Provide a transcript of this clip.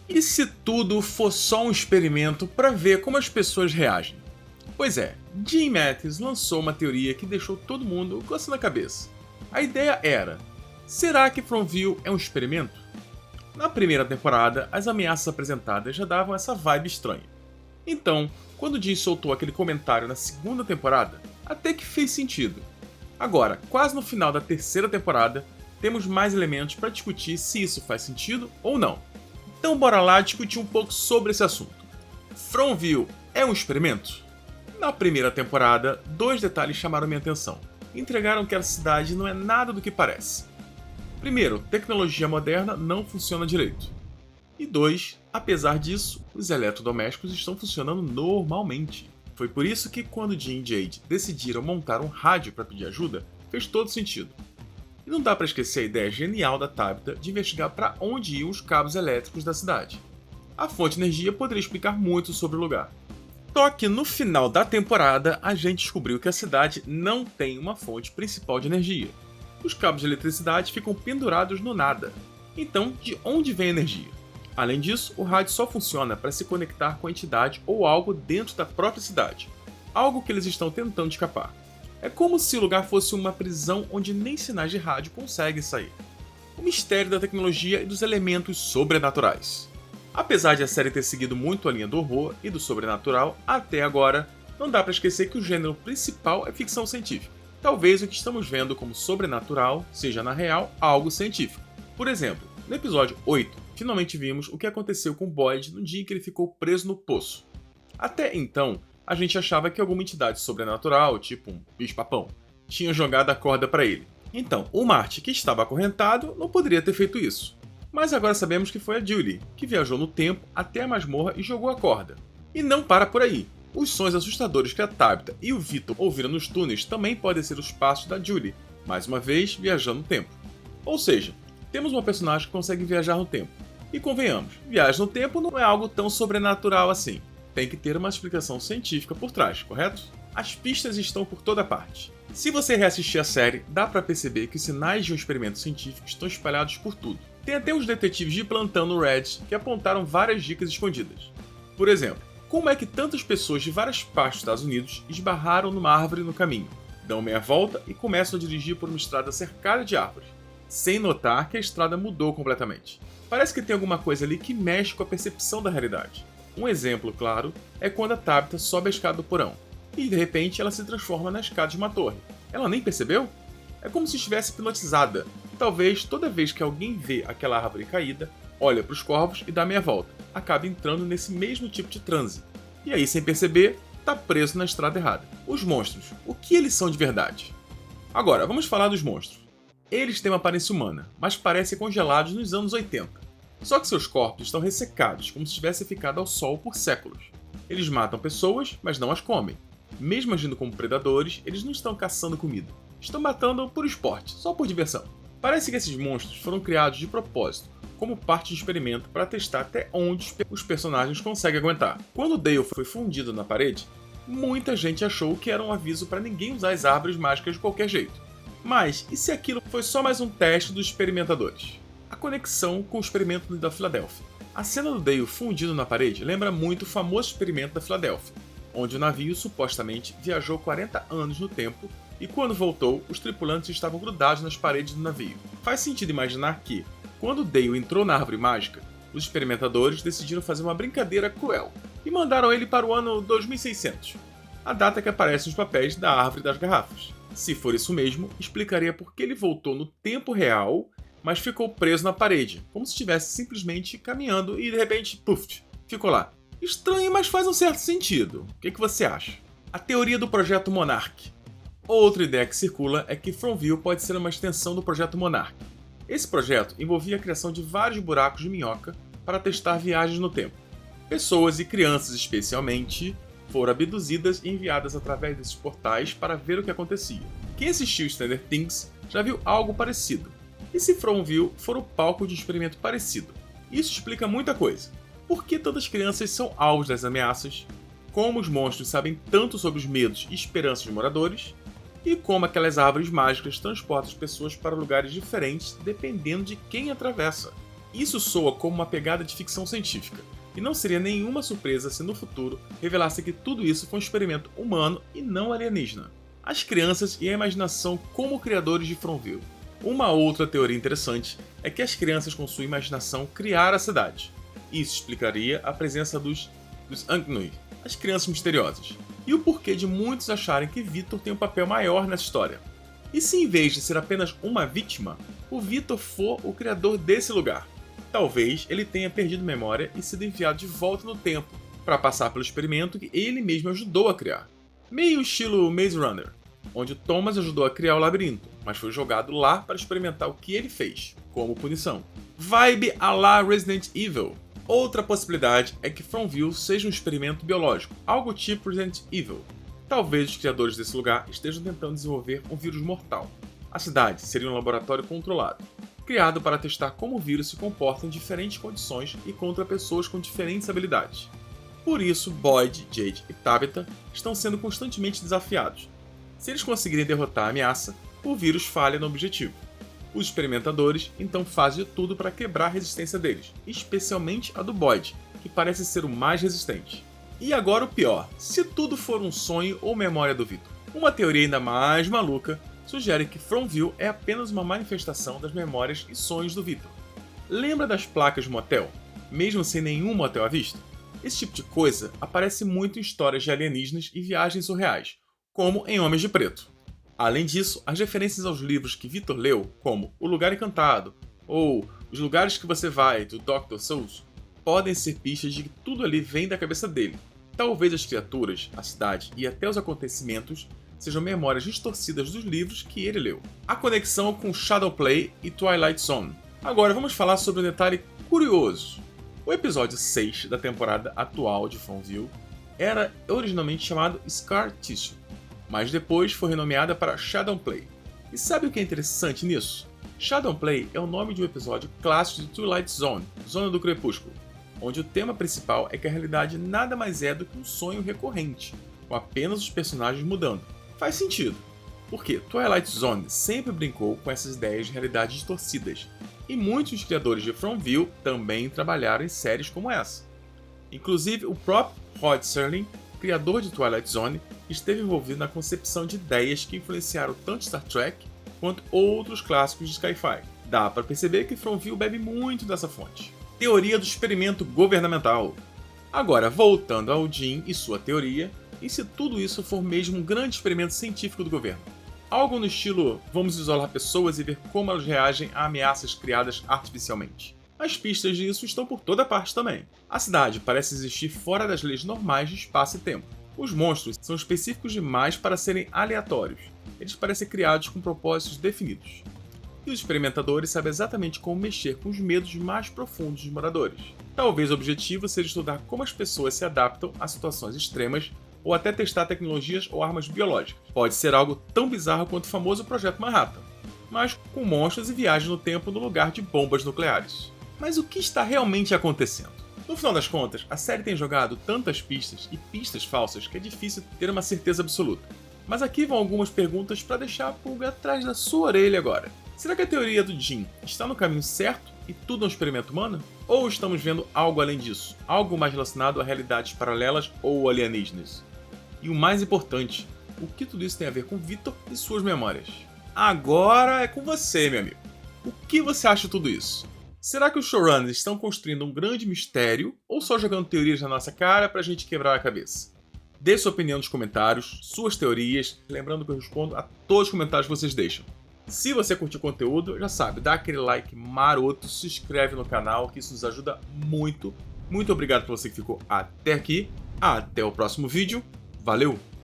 E se tudo for só um experimento para ver como as pessoas reagem? Pois é, Jim Matthews lançou uma teoria que deixou todo mundo coçando a cabeça. A ideia era: será que Fromville é um experimento? Na primeira temporada, as ameaças apresentadas já davam essa vibe estranha. Então, quando Jim soltou aquele comentário na segunda temporada, até que fez sentido. Agora, quase no final da terceira temporada, temos mais elementos para discutir se isso faz sentido ou não. Então bora lá discutir um pouco sobre esse assunto. Fromville é um experimento? Na primeira temporada, dois detalhes chamaram minha atenção. Entregaram que a cidade não é nada do que parece. Primeiro, tecnologia moderna não funciona direito. E dois, apesar disso, os eletrodomésticos estão funcionando normalmente. Foi por isso que quando Jim e Jade decidiram montar um rádio para pedir ajuda, fez todo sentido. E não dá para esquecer a ideia genial da Tabitha de investigar para onde iam os cabos elétricos da cidade. A fonte de energia poderia explicar muito sobre o lugar. Só que no final da temporada, a gente descobriu que a cidade não tem uma fonte principal de energia. Os cabos de eletricidade ficam pendurados no nada. Então, de onde vem a energia? Além disso, o rádio só funciona para se conectar com a entidade ou algo dentro da própria cidade. Algo que eles estão tentando escapar. É como se o lugar fosse uma prisão onde nem sinais de rádio conseguem sair. O mistério da tecnologia e dos elementos sobrenaturais. Apesar de a série ter seguido muito a linha do horror e do sobrenatural, até agora, não dá para esquecer que o gênero principal é ficção científica. Talvez o que estamos vendo como sobrenatural seja, na real, algo científico. Por exemplo, no episódio 8, finalmente vimos o que aconteceu com Boyd no dia em que ele ficou preso no poço. Até então, a gente achava que alguma entidade sobrenatural, tipo um bicho-papão, tinha jogado a corda para ele. Então, o Marty, que estava acorrentado, não poderia ter feito isso. Mas agora sabemos que foi a Julie, que viajou no tempo até a masmorra e jogou a corda. E não para por aí. Os sons assustadores que a Tabitha e o Victor ouviram nos túneis também podem ser os passos da Julie, mais uma vez viajando no tempo. Ou seja, temos uma personagem que consegue viajar no tempo. E convenhamos, viagem no tempo não é algo tão sobrenatural assim. Tem que ter uma explicação científica por trás, correto? As pistas estão por toda parte. Se você reassistir a série, dá pra perceber que os sinais de um experimento científico estão espalhados por tudo. Tem até os detetives de plantão no Reddit que apontaram várias dicas escondidas. Por exemplo, como é que tantas pessoas de várias partes dos Estados Unidos esbarraram numa árvore no caminho, dão meia volta e começam a dirigir por uma estrada cercada de árvores, sem notar que a estrada mudou completamente. Parece que tem alguma coisa ali que mexe com a percepção da realidade. Um exemplo, claro, é quando a Tabitha sobe a escada do porão, e de repente ela se transforma na escada de uma torre. Ela nem percebeu? É como se estivesse hipnotizada. Talvez toda vez que alguém vê aquela árvore caída, olha para os corvos e dá meia volta, acaba entrando nesse mesmo tipo de transe. E aí, sem perceber, tá preso na estrada errada. Os monstros, o que eles são de verdade? Agora, vamos falar dos monstros. Eles têm uma aparência humana, mas parecem congelados nos anos 80. Só que seus corpos estão ressecados, como se tivessem ficado ao sol por séculos. Eles matam pessoas, mas não as comem. Mesmo agindo como predadores, eles não estão caçando comida. Estão matando por esporte, só por diversão. Parece que esses monstros foram criados de propósito, como parte de um experimento para testar até onde os personagens conseguem aguentar. Quando Dale foi fundido na parede, muita gente achou que era um aviso para ninguém usar as árvores mágicas de qualquer jeito. Mas e se aquilo foi só mais um teste dos experimentadores? A conexão com o experimento da Filadélfia. A cena do Dale fundido na parede lembra muito o famoso experimento da Filadélfia, onde o navio supostamente viajou 40 anos no tempo e quando voltou, os tripulantes estavam grudados nas paredes do navio. Faz sentido imaginar que, quando Dale entrou na árvore mágica, os experimentadores decidiram fazer uma brincadeira cruel e mandaram ele para o ano 2600, a data que aparece nos papéis da árvore das garrafas. Se for isso mesmo, explicaria por que ele voltou no tempo real, mas ficou preso na parede, como se estivesse simplesmente caminhando e de repente, puf, ficou lá. Estranho, mas faz um certo sentido. O que você acha? A teoria do projeto Monarch. Outra ideia que circula é que Fromville pode ser uma extensão do projeto Monarch. Esse projeto envolvia a criação de vários buracos de minhoca para testar viagens no tempo. Pessoas e crianças, especialmente, foram abduzidas e enviadas através desses portais para ver o que acontecia. Quem assistiu Stranger Things já viu algo parecido. E se Fromville for o palco de um experimento parecido? Isso explica muita coisa. Por que tantas crianças são alvos das ameaças? Como os monstros sabem tanto sobre os medos e esperanças dos moradores? E como aquelas árvores mágicas transportam as pessoas para lugares diferentes dependendo de quem atravessa? Isso soa como uma pegada de ficção científica, e não seria nenhuma surpresa se no futuro revelasse que tudo isso foi um experimento humano e não alienígena. As crianças e a imaginação como criadores de Fromville. Uma outra teoria interessante é que as crianças com sua imaginação criaram a cidade. Isso explicaria a presença dos Angnui, as crianças misteriosas, e o porquê de muitos acharem que Victor tem um papel maior nessa história. E se em vez de ser apenas uma vítima, o Victor for o criador desse lugar? Talvez ele tenha perdido memória e sido enviado de volta no tempo para passar pelo experimento que ele mesmo ajudou a criar. Meio estilo Maze Runner, onde Thomas ajudou a criar o labirinto, mas foi jogado lá para experimentar o que ele fez, como punição. Vibe à la Resident Evil. Outra possibilidade é que Fromville seja um experimento biológico, algo tipo Resident Evil. Talvez os criadores desse lugar estejam tentando desenvolver um vírus mortal. A cidade seria um laboratório controlado, criado para testar como o vírus se comporta em diferentes condições e contra pessoas com diferentes habilidades. Por isso, Boyd, Jade e Tabitha estão sendo constantemente desafiados. Se eles conseguirem derrotar a ameaça, o vírus falha no objetivo. Os experimentadores então fazem de tudo para quebrar a resistência deles, especialmente a do Boyd, que parece ser o mais resistente. E agora o pior, se tudo for um sonho ou memória do Victor. Uma teoria ainda mais maluca sugere que Fromville é apenas uma manifestação das memórias e sonhos do Victor. Lembra das placas de motel, mesmo sem nenhum motel à vista? Esse tipo de coisa aparece muito em histórias de alienígenas e viagens surreais, como em Homens de Preto. Além disso, as referências aos livros que Victor leu, como O Lugar Encantado ou Os Lugares que Você Vai, do Dr. Seuss, podem ser pistas de que tudo ali vem da cabeça dele. Talvez as criaturas, a cidade e até os acontecimentos sejam memórias distorcidas dos livros que ele leu. A conexão com Shadowplay e Twilight Zone. Agora vamos falar sobre um detalhe curioso. O episódio 6 da temporada atual de Fromville era originalmente chamado Scar Tissue, mas depois foi renomeada para Shadowplay. E sabe o que é interessante nisso? Shadowplay é o nome de um episódio clássico de Twilight Zone, Zona do Crepúsculo, onde o tema principal é que a realidade nada mais é do que um sonho recorrente, com apenas os personagens mudando. Faz sentido, porque Twilight Zone sempre brincou com essas ideias de realidades distorcidas, e muitos dos criadores de Fromville também trabalharam em séries como essa. Inclusive, o próprio Rod Serling, criador de Twilight Zone, esteve envolvido na concepção de ideias que influenciaram tanto Star Trek quanto outros clássicos de sci-fi. Dá para perceber que Fromville bebe muito dessa fonte. Teoria do experimento governamental. Agora, voltando ao Jim e sua teoria, e se tudo isso for mesmo um grande experimento científico do governo? Algo no estilo, vamos isolar pessoas e ver como elas reagem a ameaças criadas artificialmente. As pistas disso estão por toda parte também. A cidade parece existir fora das leis normais de espaço e tempo. Os monstros são específicos demais para serem aleatórios. Eles parecem criados com propósitos definidos. E os experimentadores sabem exatamente como mexer com os medos mais profundos dos moradores. Talvez o objetivo seja estudar como as pessoas se adaptam a situações extremas ou até testar tecnologias ou armas biológicas. Pode ser algo tão bizarro quanto o famoso Projeto Manhattan, mas com monstros e viagem no tempo no lugar de bombas nucleares. Mas o que está realmente acontecendo? No final das contas, a série tem jogado tantas pistas e pistas falsas que é difícil ter uma certeza absoluta. Mas aqui vão algumas perguntas para deixar a pulga atrás da sua orelha agora. Será que a teoria do Jim está no caminho certo e tudo é um experimento humano? Ou estamos vendo algo além disso? Algo mais relacionado a realidades paralelas ou alienígenas? E o mais importante, o que tudo isso tem a ver com Victor e suas memórias? Agora é com você, meu amigo. O que você acha de tudo isso? Será que os showrunners estão construindo um grande mistério ou só jogando teorias na nossa cara pra gente quebrar a cabeça? Dê sua opinião nos comentários, suas teorias, lembrando que eu respondo a todos os comentários que vocês deixam. Se você curtiu o conteúdo, já sabe, dá aquele like maroto, se inscreve no canal, que isso nos ajuda muito. Muito obrigado por você que ficou até aqui. Até o próximo vídeo. Valeu!